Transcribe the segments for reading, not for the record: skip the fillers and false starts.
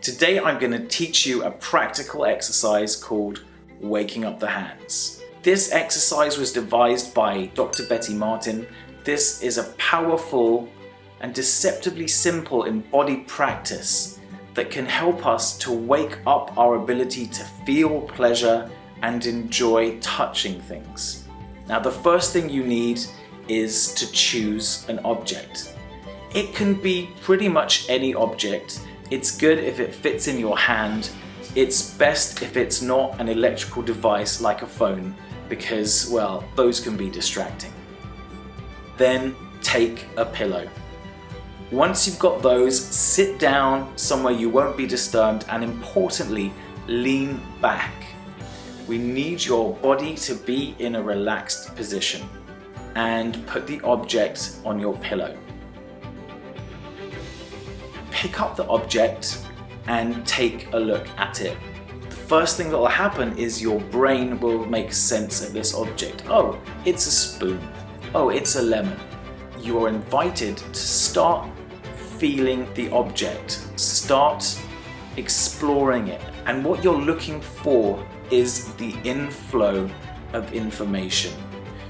Today I'm going to teach you a practical exercise called waking up the hands. This exercise was devised by Dr. Betty Martin. This is a powerful and deceptively simple embodied practice that can help us to wake up our ability to feel pleasure and enjoy touching things. Now, the first thing you need is to choose an object. It can be pretty much any object. It's good if it fits in your hand. It's best if it's not an electrical device like a phone because, well, those can be distracting. Then take a pillow. Once you've got those, sit down somewhere you won't be disturbed, and importantly, lean back. We need your body to be in a relaxed position, and put the object on your pillow. Pick up the object and take a look at it. The first thing that will happen is your brain will make sense of this object. Oh, it's a spoon. Oh, it's a lemon. You are invited to start feeling the object. Start exploring it. And what you're looking for is the inflow of information.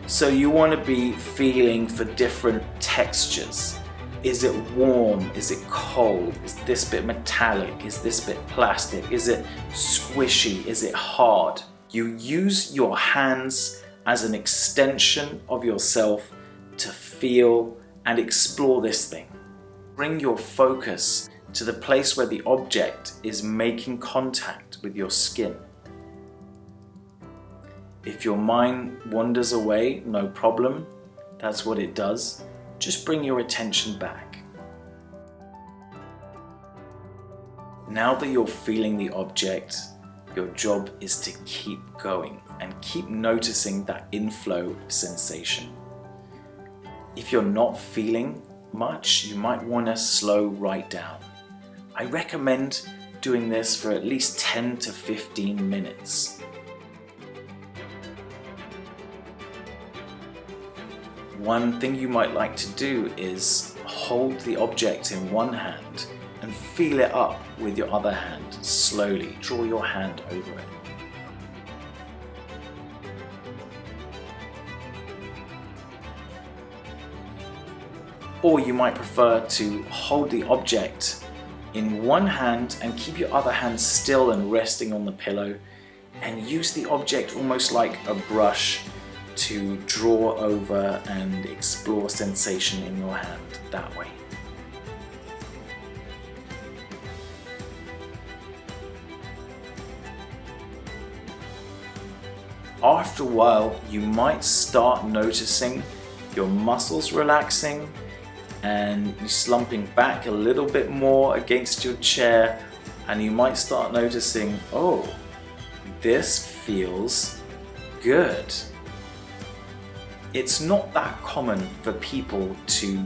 So you want to be feeling for different textures. Is it warm? Is it cold? Is this bit metallic? Is this bit plastic? Is it squishy? Is it hard? You use your hands as an extension of yourself to feel and explore this thing. Bring your focus to the place where the object is making contact with your skin. If your mind wanders away, no problem. That's what it does. Just bring your attention back. Now that you're feeling the object, your job is to keep going and keep noticing that inflow of sensation. If you're not feeling much, you might want to slow right down. I recommend doing this for at least 10 to 15 minutes. One thing you might like to do is hold the object in one hand and feel it up with your other hand. Slowly draw your hand over it. Or you might prefer to hold the object in one hand and keep your other hand still and resting on the pillow, and use the object almost like a brush to draw over and explore sensation in your hand that way. After a while, you might start noticing your muscles relaxing and you slumping back a little bit more against your chair, and you might start noticing, oh, this feels good. It's not that common for people to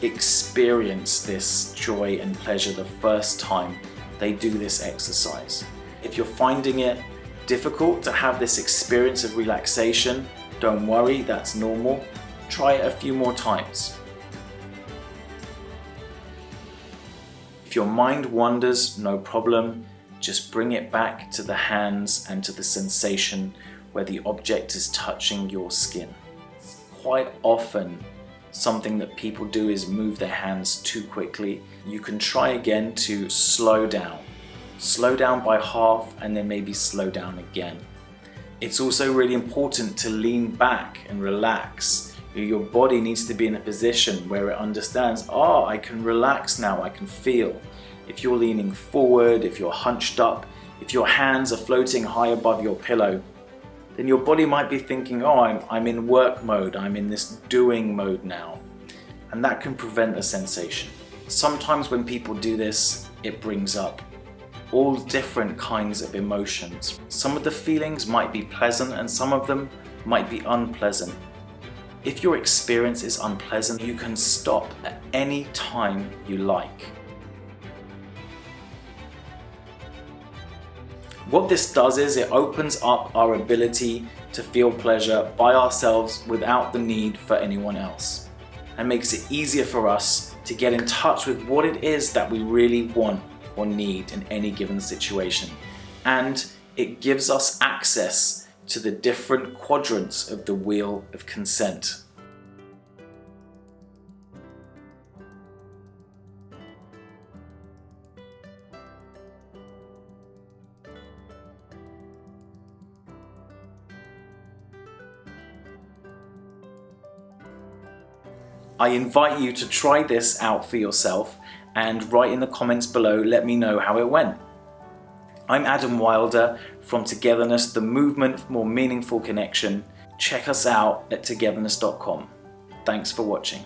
experience this joy and pleasure the first time they do this exercise. If you're finding it difficult to have this experience of relaxation, don't worry, that's normal. Try it a few more times. If your mind wanders, no problem. Just bring it back to the hands and to the sensation where the object is touching your skin. Quite often, something that people do is move their hands too quickly. You can try again to slow down. Slow down by half and then maybe slow down again. It's also really important to lean back and relax. Your body needs to be in a position where it understands, I can relax now, I can feel. If you're leaning forward, if you're hunched up, if your hands are floating high above your pillow, then your body might be thinking, I'm in work mode, I'm in this doing mode now. And that can prevent the sensation. Sometimes when people do this, it brings up all different kinds of emotions. Some of the feelings might be pleasant and some of them might be unpleasant. If your experience is unpleasant, you can stop at any time you like. What this does is it opens up our ability to feel pleasure by ourselves without the need for anyone else, and makes it easier for us to get in touch with what it is that we really want or need in any given situation. And it gives us access to the different quadrants of the wheel of consent. I invite you to try this out for yourself and write in the comments below, let me know how it went. I'm Adam Wilder from Togetherness, the movement for more meaningful connection. Check us out at togetherness.com. Thanks for watching.